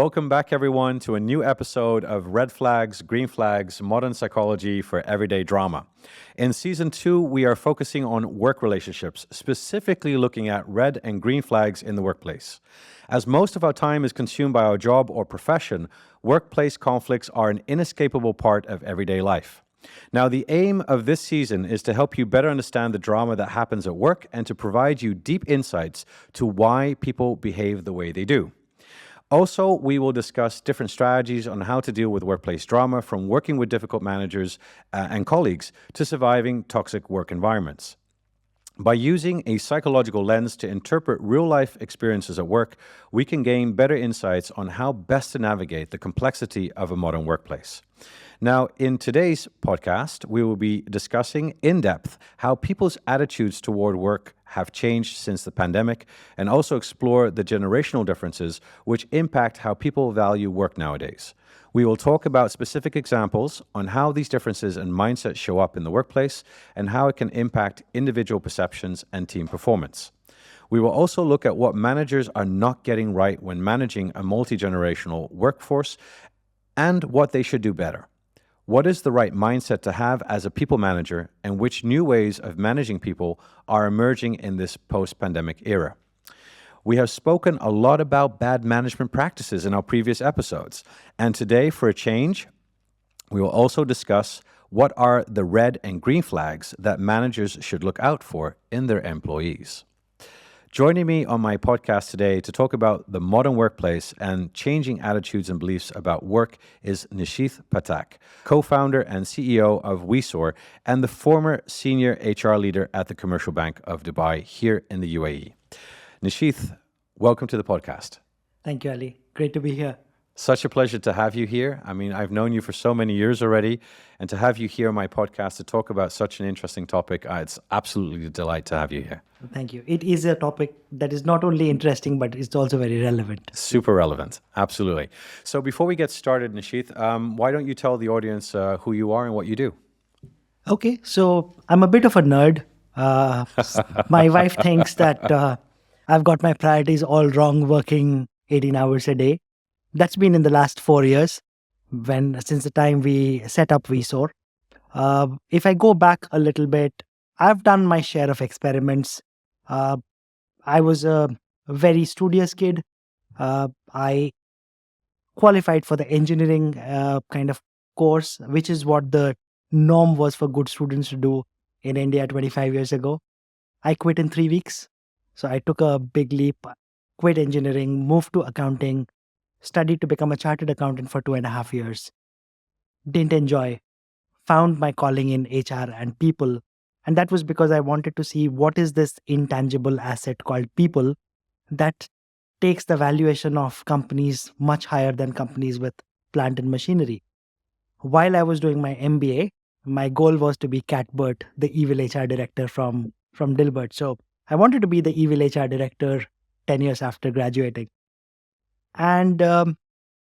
Welcome back, everyone, to a new episode of Red Flags, Green Flags, Modern Psychology for Everyday Drama. In Season 2, we are focusing on work relationships, specifically looking at red and green flags in the workplace. As most of our time is consumed by our job or profession, workplace conflicts are an inescapable part of everyday life. Now, the aim of this season is to help you better understand the drama that happens at work and to provide you deep insights to why people behave the way they do. Also, we will discuss different strategies on how to deal with workplace drama, from working with difficult managers and colleagues to surviving toxic work environments. By using a psychological lens to interpret real-life experiences at work, we can gain better insights on how best to navigate the complexity of a modern workplace. Now, in today's podcast, we will be discussing in depth how people's attitudes toward work have changed since the pandemic, and also explore the generational differences which impact how people value work nowadays. We will talk about specific examples on how these differences and mindsets show up in the workplace and how it can impact individual perceptions and team performance. We will also look at what managers are not getting right when managing a multi-generational workforce and what they should do better. What is the right mindset to have as a people manager, and which new ways of managing people are emerging in this post-pandemic era? We have spoken a lot about bad management practices in our previous episodes, and today, for a change, we will also discuss what are the red and green flags that managers should look out for in their employees. Joining me on my podcast today to talk about the modern workplace and changing attitudes and beliefs about work is Nisheeth Pathak, co-founder and CEO of WeSoar and the former senior HR leader at the Commercial Bank of Dubai here in the UAE. Nisheeth, welcome to the podcast. Thank you, Ali. Great to be here. Such a pleasure to have you here. I mean, I've known you for so many years already, and to have you here on my podcast to talk about such an interesting topic, it's absolutely a delight to have you here. Thank you. It is a topic that is not only interesting, but it's also very relevant. Super relevant. Absolutely. So before we get started, Nisheeth, why don't you tell the audience who you are and what you do? Okay, so I'm a bit of a nerd. My wife thinks that I've got my priorities all wrong, working 18 hours a day. That's been in the last 4 years, since the time we set up WeSoar. If I go back a little bit, I've done my share of experiments. I was a very studious kid. I qualified for the engineering kind of course, which is what the norm was for good students to do in India 25 years ago. I quit in 3 weeks. So I took a big leap, quit engineering, moved to accounting, studied to become a chartered accountant for 2.5 years. Didn't enjoy, found my calling in HR and people. And that was because I wanted to see what is this intangible asset called people that takes the valuation of companies much higher than companies with plant and machinery. While I was doing my MBA, my goal was to be Catbert, the evil HR director from Dilbert. So I wanted to be the evil HR director 10 years after graduating. And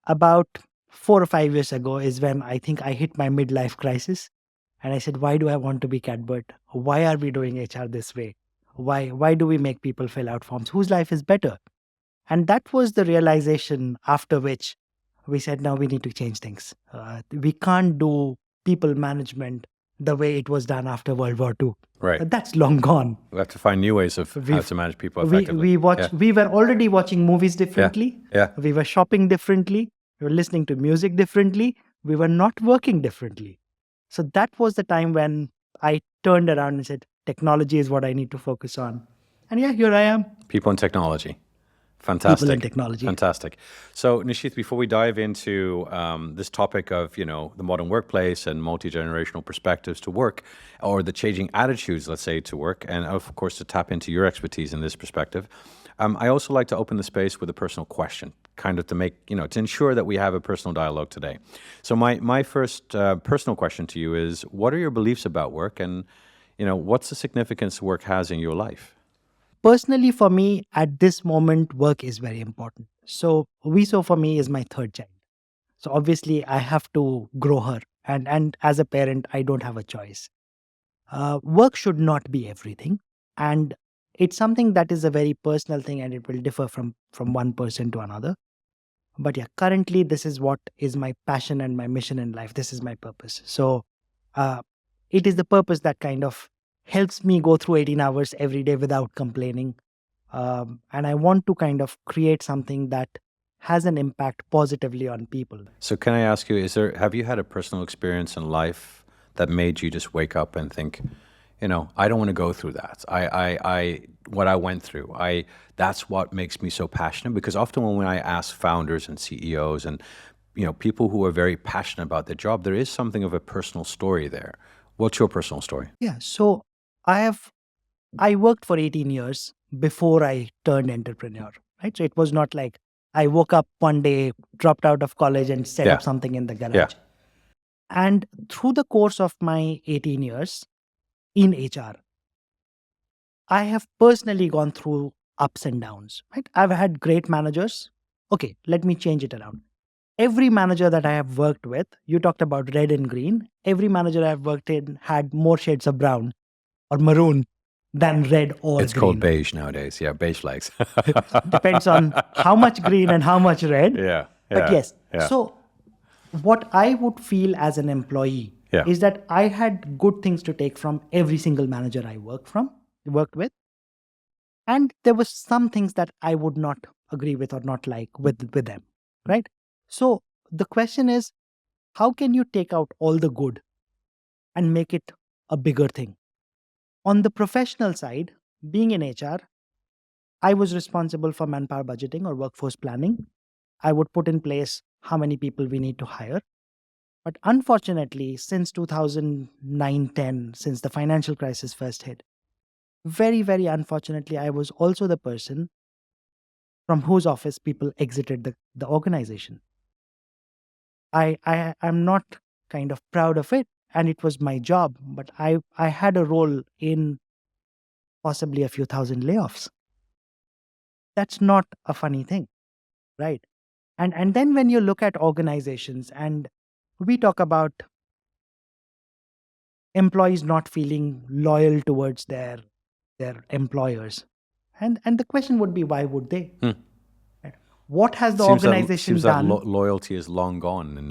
about 4 or 5 years ago is when I think I hit my midlife crisis. And I said, why do I want to be Catbert? Why are we doing HR this way? Why do we make people fill out forms? Whose life is better? And that was the realization after which we said, now we need to change things. We can't do people management the way it was done after World War II. Right. That's long gone. We have to find new ways of how to manage people effectively. We were already watching movies differently. Yeah. We were shopping differently. We were listening to music differently. We were not working differently. So that was the time when I turned around and said, technology is what I need to focus on. And yeah, here I am. People and technology. Fantastic. People and technology. Fantastic. So, Nisheeth, before we dive into this topic of, the modern workplace and multi-generational perspectives to work, or the changing attitudes, let's say, to work, and of course, to tap into your expertise in this perspective, I also like to open the space with a personal question, kind of to make, to ensure that we have a personal dialogue today. So my first personal question to you is, what are your beliefs about work, and, what's the significance work has in your life? Personally, for me, at this moment, work is very important. So WeSoar for me is my third child. So obviously, I have to grow her. And as a parent, I don't have a choice. Work should not be everything. And it's something that is a very personal thing, and it will differ from one person to another. But yeah, currently this is what is my passion and my mission in life. This is my purpose. So uh, it is the purpose that kind of helps me go through 18 hours every day without complaining. And I want to kind of create something that has an impact positively on people. So can I ask you, have you had a personal experience in life that made you just wake up and think, I don't want to go through that. What I went through, that's what makes me so passionate. Because often when I ask founders and CEOs and people who are very passionate about their job, there is something of a personal story there. What's your personal story? Yeah. So I worked for 18 years before I turned entrepreneur, right? So it was not like I woke up one day, dropped out of college and set Yeah. up something in the Yeah. garage. And through the course of my 18 years in HR, I have personally gone through ups and downs, right? I've had great managers. Okay, let me change it around. Every manager that I have worked with, you talked about red and green. Every manager I've worked in had more shades of brown or maroon than red or It's green. called beige nowadays. Yeah, beige flags. Depends on how much green and how much red. Yeah. But yes, Yeah. so what I would feel as an employee Yeah. is that I had good things to take from every single manager I worked with. And there was some things that I would not agree with or not like with them, right? So the question is, how can you take out all the good and make it a bigger thing? On the professional side, being in HR, I was responsible for manpower budgeting or workforce planning. I would put in place how many people we need to hire. But unfortunately, since 2009-10, since the financial crisis first hit, very, very unfortunately, I was also the person from whose office people exited the organization. I'm not kind of proud of it, and it was my job, but I had a role in possibly a few thousand layoffs. That's not a funny thing, right? And then when you look at organizations and we talk about employees not feeling loyal towards their employers, and the question would be, why would they? Right? What has the organization seems done? that loyalty is long gone in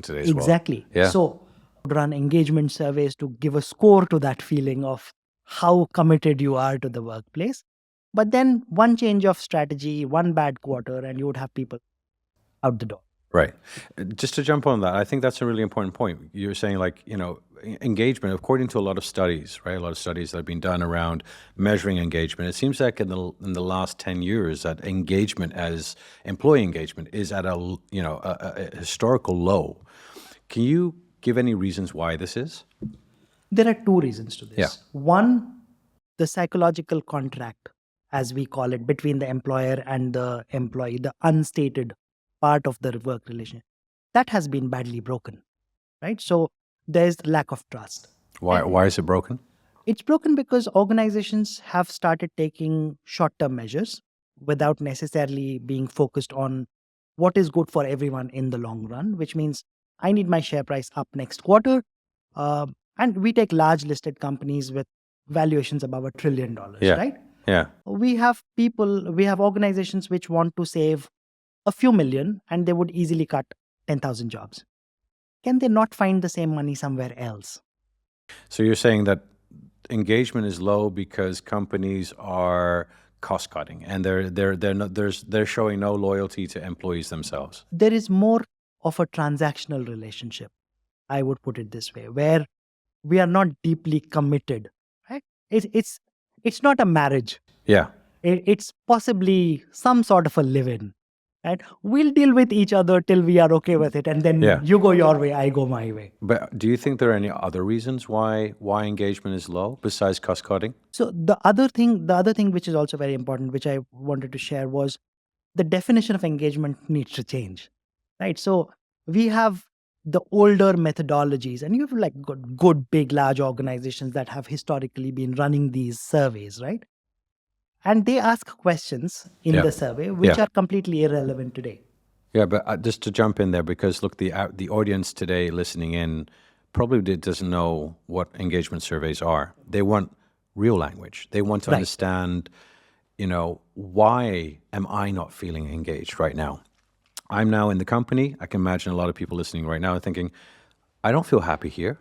today's world. Exactly. Yeah. So run engagement surveys to give a score to that feeling of how committed you are to the workplace. But then one change of strategy, one bad quarter, and you would have people out the door. Right. Just to jump on that, I think that's a really important point. You're saying engagement, according to a lot of studies, right? A lot of studies that have been done around measuring engagement. It seems like in the last 10 years that engagement as employee engagement is at a historical low. Can you give any reasons why this is? There are two reasons to this. Yeah. One, the psychological contract, as we call it, between the employer and the employee, the unstated part of the work relationship, that has been badly broken, right? So there's lack of trust. Why is it broken? It's broken because organizations have started taking short-term measures without necessarily being focused on what is good for everyone in the long run, which means I need my share price up next quarter. And we take large listed companies with valuations above $1 trillion, right? Yeah. We have organizations which want to save a few million and they would easily cut 10,000 jobs. Can they not find the same money somewhere else? So you're saying that engagement is low because companies are cost cutting and they're showing no loyalty to employees themselves. There is more of a transactional relationship, I would put it this way, where we are not deeply committed, right? It's not a marriage. Yeah. It's possibly some sort of a live-in, right? We'll deal with each other till we are okay with it, and then you go your way, I go my way. But do you think there are any other reasons why engagement is low besides cost cutting? So the other thing which is also very important, which I wanted to share, was the definition of engagement needs to change, right? So we have the older methodologies, and you have like good big large organizations that have historically been running these surveys, right? And they ask questions in the survey which are completely irrelevant today. Yeah, but just to jump in there, because look, the audience today listening in probably doesn't know what engagement surveys are. They want real language. They want to understand, why am I not feeling engaged right now? I'm now in the company. I can imagine a lot of people listening right now thinking, I don't feel happy here.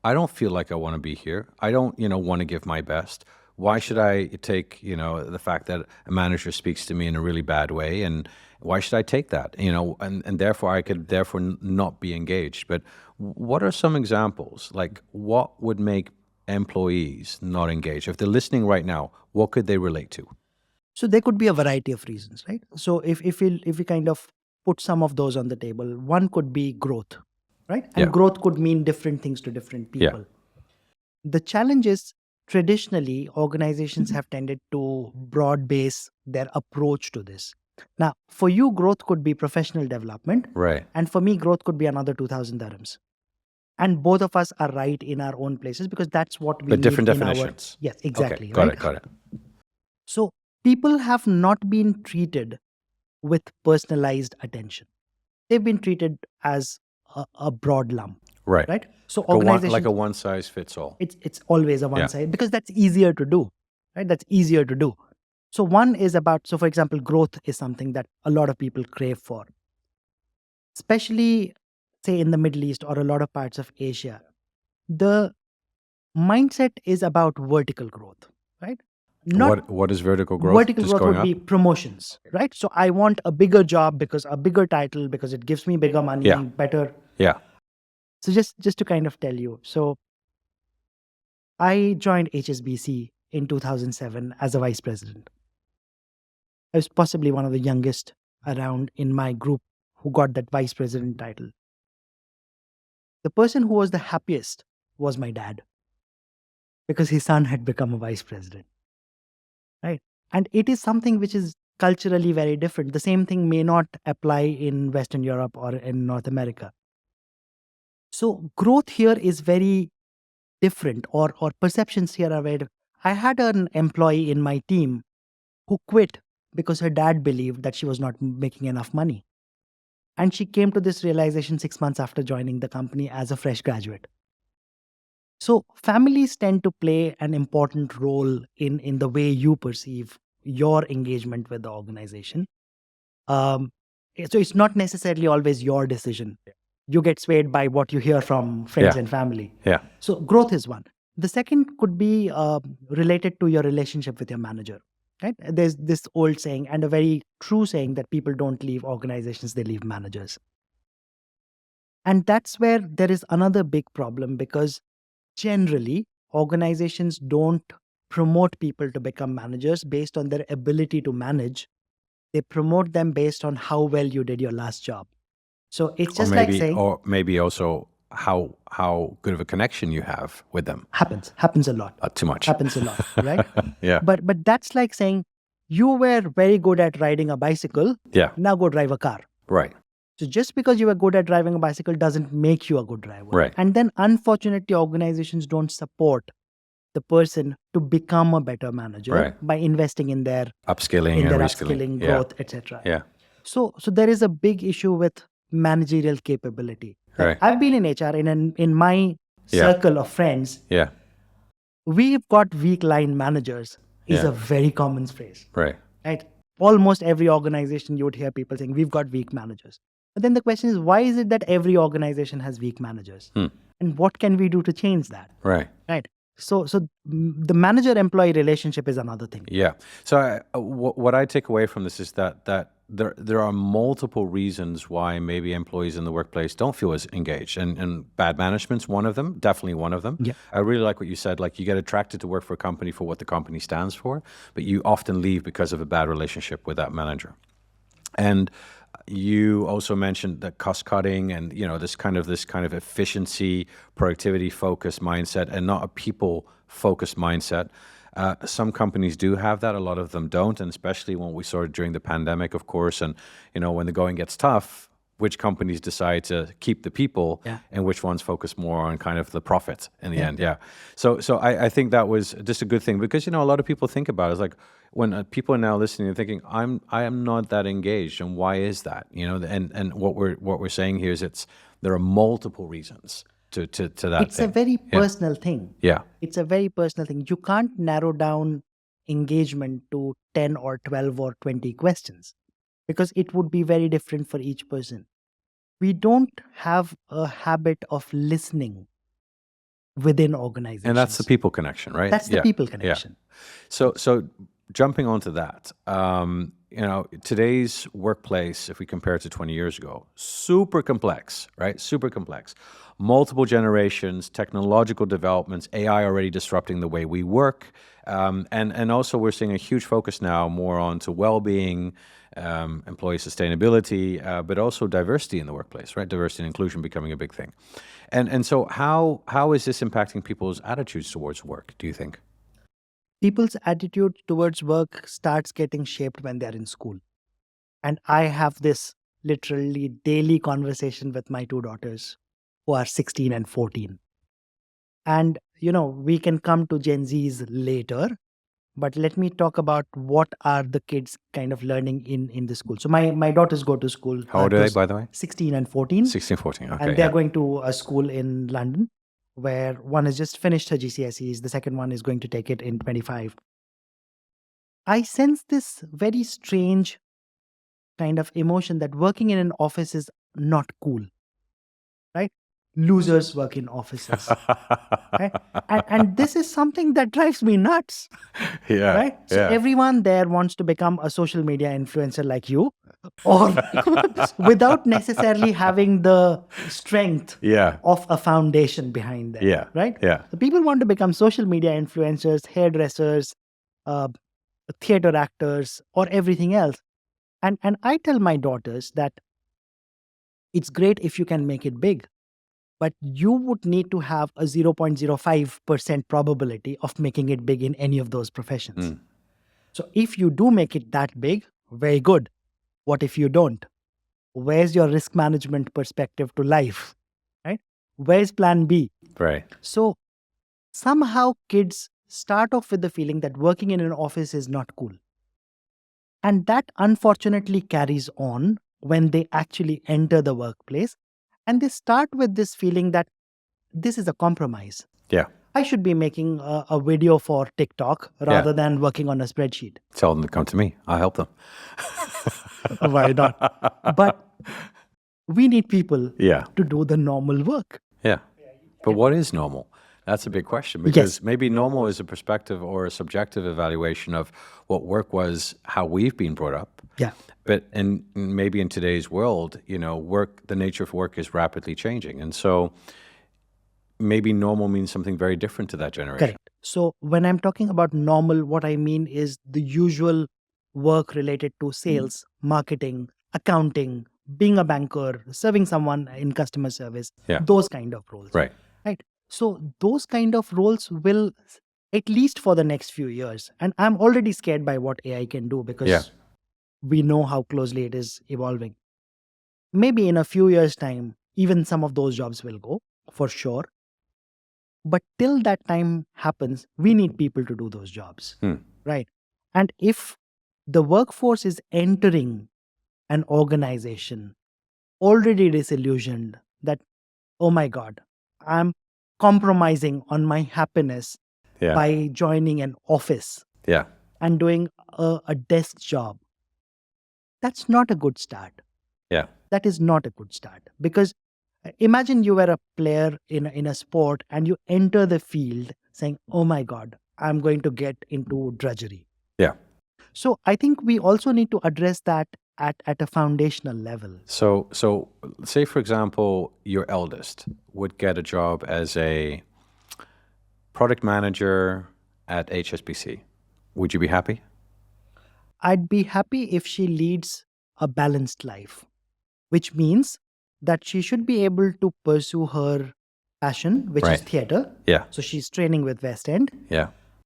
I don't feel like I want to be here. I don't, want to give my best. Why should I take, the fact that a manager speaks to me in a really bad way, and why should I take that? And therefore I could not be engaged. But what are some examples? Like, what would make employees not engage? If they're listening right now, what could they relate to? So there could be a variety of reasons, right? So if we kind of put some of those on the table, one could be growth, right? And Yeah. growth could mean different things to different Yeah. people. The challenge is traditionally organizations have tended to broad base their approach to this. Now, for you, growth could be professional development, Right. and for me, growth could be another 2,000 dirhams. And both of us are right in our own places because that's what we But need different in our. definitions. Yes, Okay. exactly. Got Right. it. Got it. So people have not been treated with personalized attention. They've been treated as a broad lump, Right. right? So Like organizations, a one size fits all. it's always a one Yeah. side because that's easier to do, right? That's easier to do. So one is about, so for example, growth is something that a lot of people crave for, especially say in the Middle East or a lot of parts of Asia. The mindset is about vertical growth, right? Not What is vertical growth? vertical Just growth going would up? be promotions, right? So I want a bigger job because a bigger title because it gives me bigger money, Yeah. better. Yeah. So just to kind of tell you, so I joined HSBC in 2007 as a vice president. I was possibly one of the youngest around in my group who got that vice president title. The person who was the happiest was my dad because his son had become a vice president, right? And it is something which is culturally very different. The same thing may not apply in Western Europe or in North America. So growth here is very different, or perceptions here are very different. I had an employee in my team who quit because her dad believed that she was not making enough money. And she came to this realization 6 months after joining the company as a fresh graduate. So families tend to play an important role in the way you perceive your engagement with the organization. So it's not necessarily always your decision. You get swayed by what you hear from friends Yeah. and family. Yeah. So growth is one. The second could be related to your relationship with your manager. Right? There's this old saying and a very true saying that people don't leave organizations, they leave managers. And that's where there is another big problem because generally organizations don't promote people to become managers based on their ability to manage. They promote them based on how well you did your last job. So it's just like saying Or maybe also how good of a connection you have with them. happens a lot. Too much. Happens a lot, right? Yeah. But that's like saying you were very good at riding a bicycle. Yeah. Now go drive a car. Right. So just because you were good at driving a bicycle doesn't make you a good driver. Right. And then unfortunately, organizations don't support the person to become a better manager Right. by investing in their Upskilling and reskilling. Yeah. growth, etc. Yeah. So there is a big issue with managerial capability. Like, Right. I've been in HR in my Yeah. circle of friends. Yeah. We've got weak line managers is Yeah. a very common phrase, Right. right? Almost every organization you would hear people saying we've got weak managers. But then the question is, why is it that every organization has weak managers? And what can we do to change that? Right. Right. So the manager-employee relationship is another thing. Yeah. So what I take away from this is that there are multiple reasons why maybe employees in the workplace don't feel as engaged, and bad management's one of them, definitely one of them. Yeah. I really like what you said. Like, you get attracted to work for a company for what the company stands for, but you often leave because of a bad relationship with that manager. And you also mentioned the cost cutting and this kind of efficiency, productivity focused mindset, and not a people focused mindset. Some companies do have that, a lot of them don't, and especially when we saw it during the pandemic, of course, and when the going gets tough, which companies decide to keep the people, Yeah. and which ones focus more on kind of the profit in the end. Yeah. So I think that was just a good thing because a lot of people think about it. It's like when people are now listening and thinking, I am not that engaged, and why is that? And what we're saying here is there are multiple reasons to that. It's a very personal thing. Yeah. It's a very personal thing. You can't narrow down engagement to 10 or 12 or 20 questions. because it would be very different for each person. We don't have a habit of listening within organizations. And that's the people connection, right? That's the people connection. So jumping onto that, today's workplace, if we compare it to 20 years ago, super complex, right? Super complex. Multiple generations, technological developments, AI already disrupting the way we work. And also we're seeing a huge focus now more onto well-being, employee sustainability, but also diversity in the workplace, right? Diversity and inclusion becoming a big thing. And so how is this impacting people's attitudes towards work, do you think? People's attitude towards work starts getting shaped when they're in school. And I have this literally daily conversation with my two daughters who are 16 and 14. And, we can come to Gen Zs later, but let me talk about what are the kids kind of learning in the school. So my daughters go to school. How old are they, by the way? 16 and 14. 16, 14, okay. And they're going to a school in London where one has just finished her GCSEs. The second one is going to take it in 25. I sense this very strange kind of emotion that working in an office is not cool, right? Losers work in offices, right? And this is something that drives me nuts, right? So everyone there wants to become a social media influencer like you, or without necessarily having the strength of a foundation behind them, right? The people want to become social media influencers, hairdressers, theater actors, or everything else. And I tell my daughters that it's great if you can make it big, but you would need to have a 0.05% probability of making it big in any of those professions. So if you do make it that big, very good. What if you don't? Where's your risk management perspective to life, right? Where's plan B? Right. So somehow kids start off with the feeling that working in an office is not cool. And that unfortunately carries on when they actually enter the workplace. And they start with this feeling that this is a compromise. Yeah. I should be making a video for TikTok rather than working on a spreadsheet. Tell them to come to me. I'll help them. Why not? But we need people to do the normal work. Yeah. But what is normal? That's a big question, because maybe normal is a perspective or a subjective evaluation of what work was, how we've been brought up. Yeah. But maybe in today's world, the nature of work is rapidly changing. And so maybe normal means something very different to that generation. Correct. So when I'm talking about normal, what I mean is the usual work related to sales, marketing, accounting, being a banker, serving someone in customer service, those kind of roles. Right. So those kind of roles will, at least for the next few years, and I'm already scared by what AI can do because we know how closely it is evolving. Maybe in a few years' time, even some of those jobs will go, for sure. But till that time happens, we need people to do those jobs, right? And if the workforce is entering an organization already disillusioned that, oh my God, I'm compromising on my happiness by joining an office and doing a desk job, that's not a good start. That is not a good start. Because imagine you were a player in a sport and you enter the field saying, oh my God, I'm going to get into drudgery. So I think we also need to address that at a foundational level. So say, for example, your eldest would get a job as a product manager at HSBC. Would you be happy? I'd be happy if she leads a balanced life, which means that she should be able to pursue her passion, which is theater. So she's training with West End.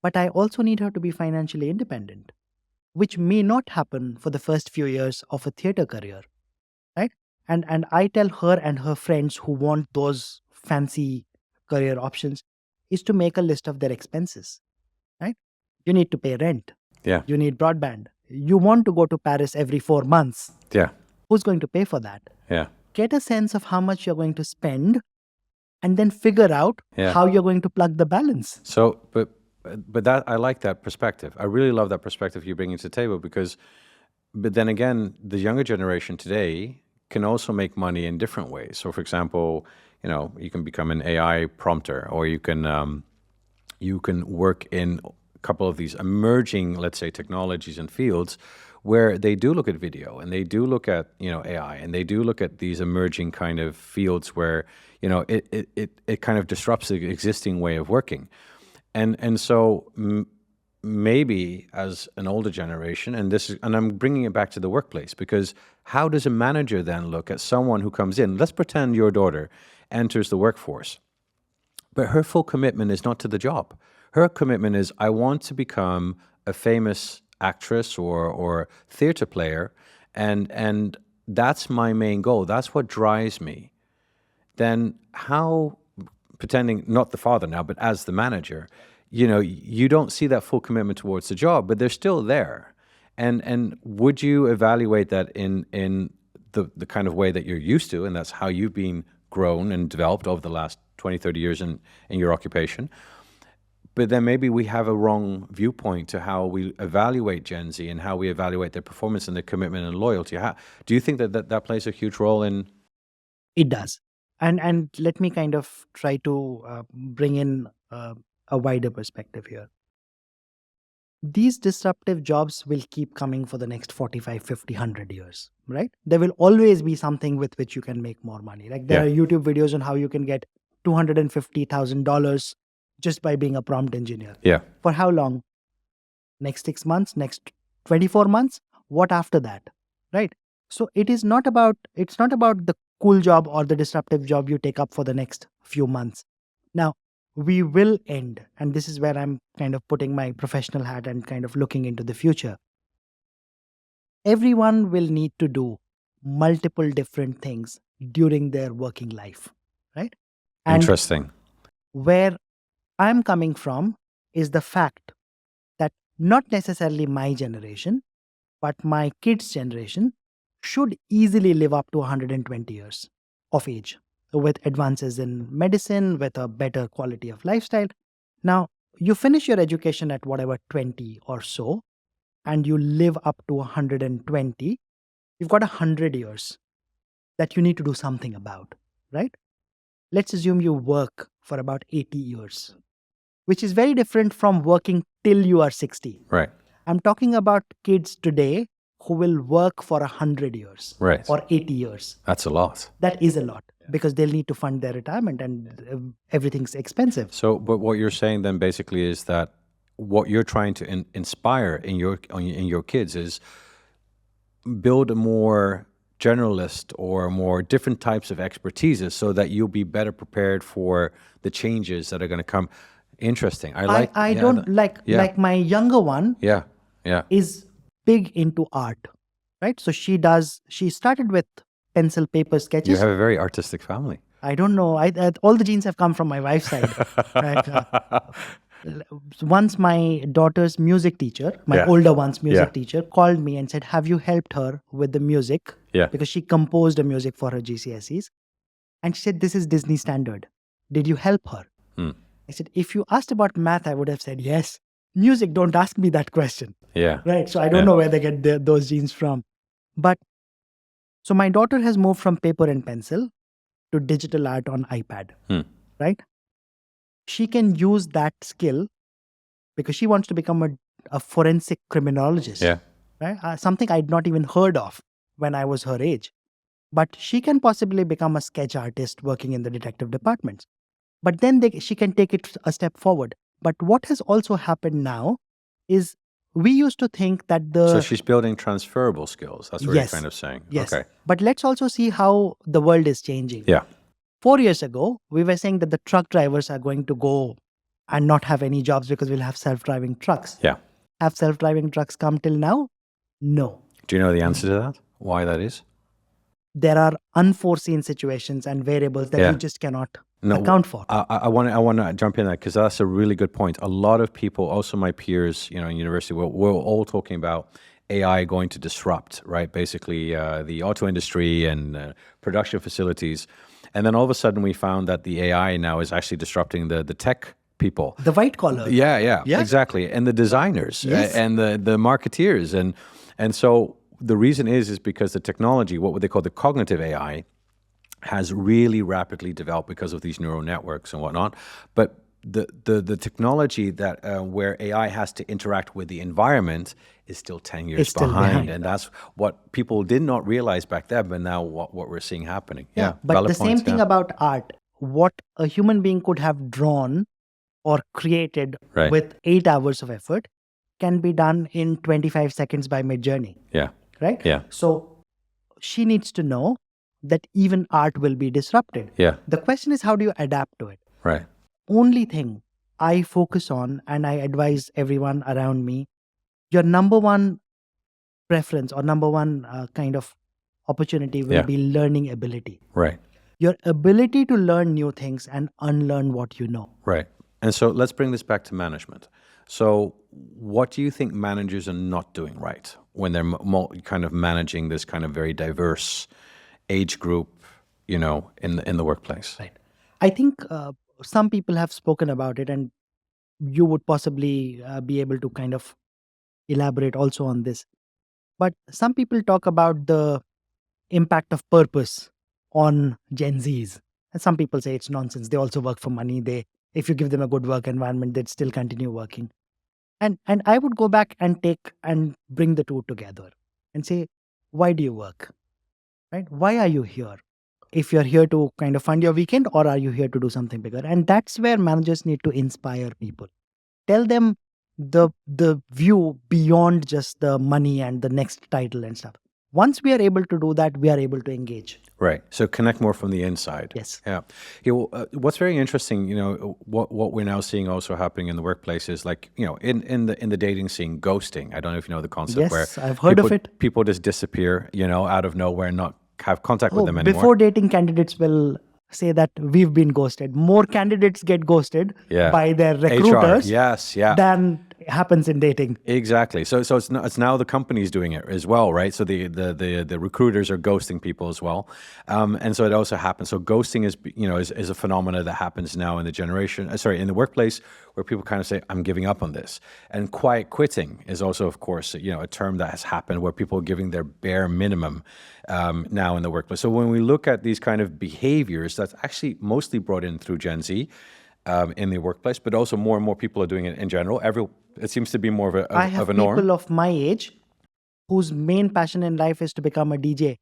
But I also need her to be financially independent, which may not happen for the first few years of a theater career, right? And I tell her and her friends who want those fancy career options is to make a list of their expenses, right? You need to pay rent. You need broadband. You want to go to Paris every 4 months. Who's going to pay for that? Get a sense of how much you're going to spend and then figure out how you're going to plug the balance. So, but that, I like that perspective. I really love that perspective you're bringing to the table, because But then again, the younger generation today can also make money in different ways. So, for example, you can become an AI prompter, or you can work in a couple of these emerging, let's say, technologies and fields where they do look at video and they do look at AI and they do look at these emerging kind of fields where it kind of disrupts the existing way of working, and so maybe as an older generation, and I'm bringing it back to the workplace, because how does a manager then look at someone who comes in? Let's pretend your daughter enters the workforce, but her full commitment is not to the job. Her commitment is, I want to become a famous actress or theater player, and that's my main goal. That's what drives me. Then how, pretending not the father now, but as the manager, you don't see that full commitment towards the job, but they're still there. And would you evaluate that in the kind of way that you're used to, and that's how you've been grown and developed over the last 20, 30 years in your occupation? But then maybe we have a wrong viewpoint to how we evaluate Gen Z and how we evaluate their performance and their commitment and loyalty. Do you think that plays a huge role in? It does. And let me kind of try to bring in a wider perspective here. These disruptive jobs will keep coming for the next 45, 50, 100 years, right? There will always be something with which you can make more money. Like there are YouTube videos on how you can get $250,000 just by being a prompt engineer. Yeah. For how long? Next 6 months? Next 24 months? What after that? Right? So it's not about the cool job or the disruptive job you take up for the next few months. Now, we will end, and this is where I'm kind of putting my professional hat and kind of looking into the future. Everyone will need to do multiple different things during their working life, right? And Interesting. where I'm coming from is the fact that not necessarily my generation, but my kids' generation should easily live up to 120 years of age with advances in medicine, with a better quality of lifestyle. Now, you finish your education at whatever 20 or so, and you live up to 120, you've got 100 years that you need to do something about, right? Let's assume you work for about 80 years, which is very different from working till you are 60. Right. I'm talking about kids today who will work for 100 years Right. or 80 years. That's a lot. That is a lot because they'll need to fund their retirement and everything's expensive. So, but what you're saying then basically is that what you're trying to inspire in your kids is build a more generalist or more different types of expertises so that you'll be better prepared for the changes that are going to come. Interesting. Like my younger one Yeah. is big into art, right? So she started with pencil paper sketches. You have a very artistic family. I don't know. All the genes have come from my wife's side. Right? Once my daughter's music teacher, my older one's music teacher, called me and said, have you helped her with the music? Yeah. Because she composed a music for her GCSEs. And she said, this is Disney standard. Did you help her? I said, if you asked about math, I would have said yes. Music, don't ask me that question. Yeah. Right. So I don't know where they get those genes from. But so my daughter has moved from paper and pencil to digital art on iPad. Right. She can use that skill because she wants to become a forensic criminologist. Yeah. Right. Something I'd not even heard of when I was her age. But she can possibly become a sketch artist working in the detective departments. But then she can take it a step forward. But what has also happened now is we used to think that So she's building transferable skills. That's what you're kind of saying. Yes. Okay. But let's also see how the world is changing. Yeah. 4 years ago, we were saying that the truck drivers are going to go and not have any jobs because we'll have self-driving trucks. Yeah. Have self-driving trucks come till now? No. Do you know the answer to that? Why that is? There are unforeseen situations and variables that you just cannot account for. I want to jump in there because that's a really good point. A lot of people, also my peers, in university, we're all talking about AI going to disrupt, right? Basically, the auto industry and production facilities. And then all of a sudden we found that the AI now is actually disrupting the tech people. The white collar. Yeah, exactly. And the designers and the marketeers. And so the reason is because the technology, what would they call the cognitive AI, has really rapidly developed because of these neural networks and whatnot. But the technology that where AI has to interact with the environment is still 10 years It's still behind. behind. And that's what people did not realize back then, but now what we're seeing happening. Yeah, But valid the same points, thing yeah. about art. What a human being could have drawn or created Right. with 8 hours of effort can be done in 25 seconds by Midjourney, Yeah, right? yeah, So she needs to know that even art will be disrupted. yeah, The question is, how do you adapt to it? right, Only thing I focus on, and I advise everyone around me, your number one preference or number one kind of opportunity will Yeah. be learning ability. right, Your ability to learn new things and unlearn what you know. right. And so let's bring this back to management. So what do you think managers are not doing right when they're kind of managing this kind of very diverse age group, in the workplace? Right. I think some people have spoken about it, and you would possibly be able to kind of elaborate also on this. But some people talk about the impact of purpose on Gen Zs. And some people say it's nonsense. They also work for money. If you give them a good work environment, they'd still continue working. And I would go back and take and bring the two together and say, why do you work? Right? Why are you here? If you're here to kind of fund your weekend, or are you here to do something bigger? And that's where managers need to inspire people. Tell them the view beyond just the money and the next title and stuff. Once we are able to do that, we are able to engage. Right. So connect more from the inside. Yes. Yeah. What's very interesting, what we're now seeing also happening in the workplace is like, in the dating scene, ghosting. I don't know if you know the concept where Yes, I've heard of it. people just disappear, out of nowhere and not have contact with them anymore. Before dating, candidates will say that we've been ghosted. More candidates get ghosted Yeah. by their HR. recruiters Yes. Yeah. than happens in dating. Exactly. So it's now the companies doing it as well, right? So the recruiters are ghosting people as well, and so it also happens. So ghosting is a phenomena that happens now in in the workplace, where people kind of say, "I'm giving up on this." And quiet quitting is also, of course, a term that has happened where people are giving their bare minimum now in the workplace. So when we look at these kind of behaviors, that's actually mostly brought in through Gen Z. In the workplace, but also more and more people are doing it in general. It seems to be more of a I have norm. people of my age whose main passion in life is to become a DJ,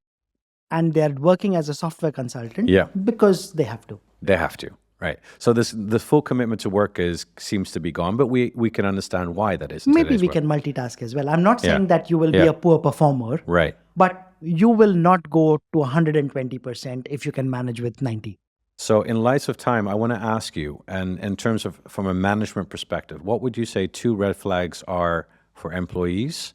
and they're working as a software consultant. Yeah. Because they have to. They have to, right? So the full commitment to work seems to be gone, but we can understand why that is. Maybe we can multitask as well. I'm not saying that you will be Yeah. a poor performer, Right. but you will not go to 120% if you can manage with 90. So in light of time, I want to ask you, and in terms of from a management perspective, what would you say 2 red flags are for employees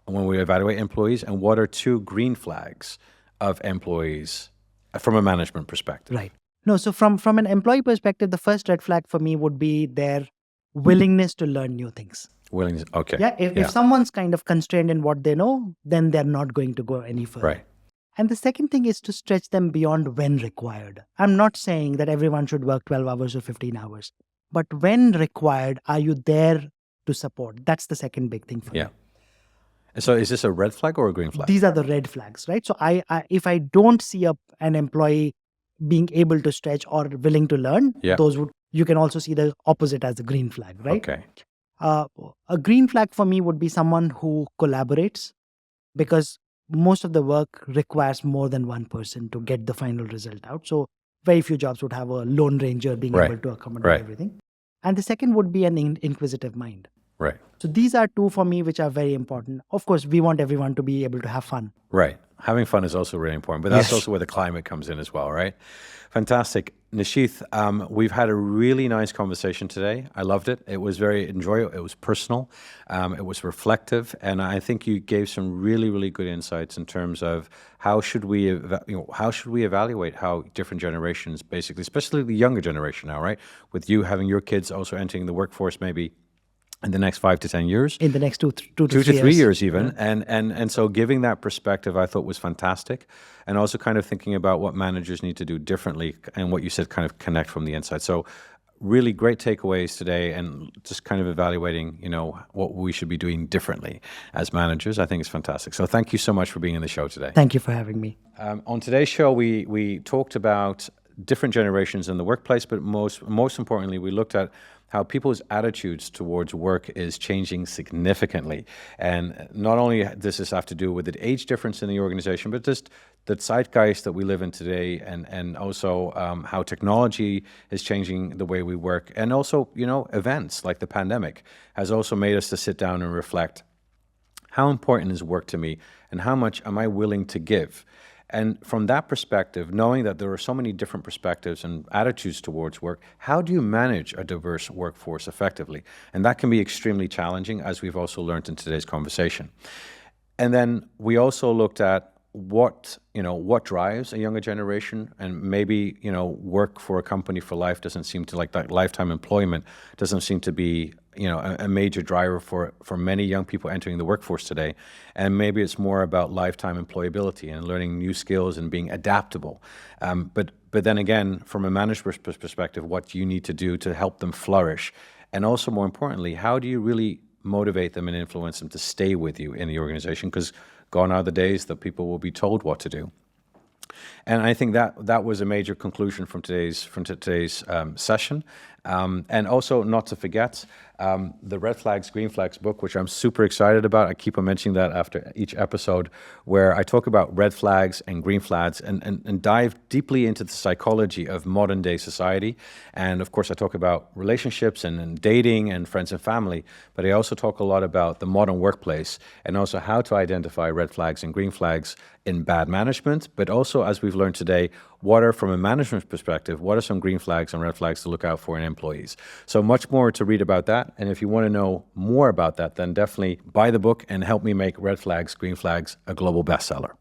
when we evaluate employees, and what are 2 green flags of employees from a management perspective? Right. No, so from an employee perspective, the first red flag for me would be their willingness to learn new things. Willingness. Okay. Yeah, if someone's kind of constrained in what they know, then they're not going to go any further. Right. And the second thing is to stretch them beyond when required. I'm not saying that everyone should work 12 hours or 15 hours, but when required, are you there to support? That's the second big thing for me. Yeah. So is this a red flag or a green flag? These are the red flags, right? So if I don't see an employee being able to stretch or willing to learn, Yeah. you can also see the opposite as a green flag, right? Okay. A green flag for me would be someone who collaborates, because most of the work requires more than one person to get the final result out. So very few jobs would have a lone ranger being Right. able to accommodate Right. everything. And the second would be an inquisitive mind. Right. So these are 2 for me, which are very important. Of course, we want everyone to be able to have fun. Right. Having fun is also really important, but that's Yes. also where the climate comes in as well, right? Fantastic. Nisheeth, we've had a really nice conversation today. I loved it. It was very enjoyable. It was personal. It was reflective. And I think you gave some really, really good insights in terms of how should we evaluate how different generations, basically, especially the younger generation now, right? With you having your kids also entering the workforce maybe in the next 5 to 10 years. In the next 2 to 2 3 to 3 years even. And so giving that perspective I thought was fantastic. And also kind of thinking about what managers need to do differently, and what you said, kind of connect from the inside. So really great takeaways today, and just kind of evaluating, what we should be doing differently as managers. I think it's fantastic. So thank you so much for being in the show today. Thank you for having me. On today's show, we talked about different generations in the workplace, but most importantly, we looked at how people's attitudes towards work is changing significantly. And not only does this have to do with the age difference in the organization, but just the zeitgeist that we live in today, and also how technology is changing the way we work. And also, events like the pandemic has also made us to sit down and reflect, how important is work to me, and how much am I willing to give? And from that perspective, knowing that there are so many different perspectives and attitudes towards work, how do you manage a diverse workforce effectively? And that can be extremely challenging, as we've also learned in today's conversation. And then we also looked at what drives a younger generation, and maybe, work for a company for life doesn't seem to, like that lifetime employment doesn't seem to be, a major driver for many young people entering the workforce today. And maybe it's more about lifetime employability and learning new skills and being adaptable. But then again, from a manager's perspective, what do you need to do to help them flourish? And also, more importantly, how do you really motivate them and influence them to stay with you in the organization? Because gone are the days that people will be told what to do. And I think that was a major conclusion from today's session. And also, not to forget, the Red Flags, Green Flags book, which I'm super excited about. I keep on mentioning that after each episode, where I talk about red flags and green flags and dive deeply into the psychology of modern day society. And of course, I talk about relationships and dating and friends and family, but I also talk a lot about the modern workplace, and also how to identify red flags and green flags in bad management, but also, as we've learned today, from a management perspective, what are some green flags and red flags to look out for in employees? So much more to read about that. And if you want to know more about that, then definitely buy the book and help me make Red Flags, Green Flags a global bestseller.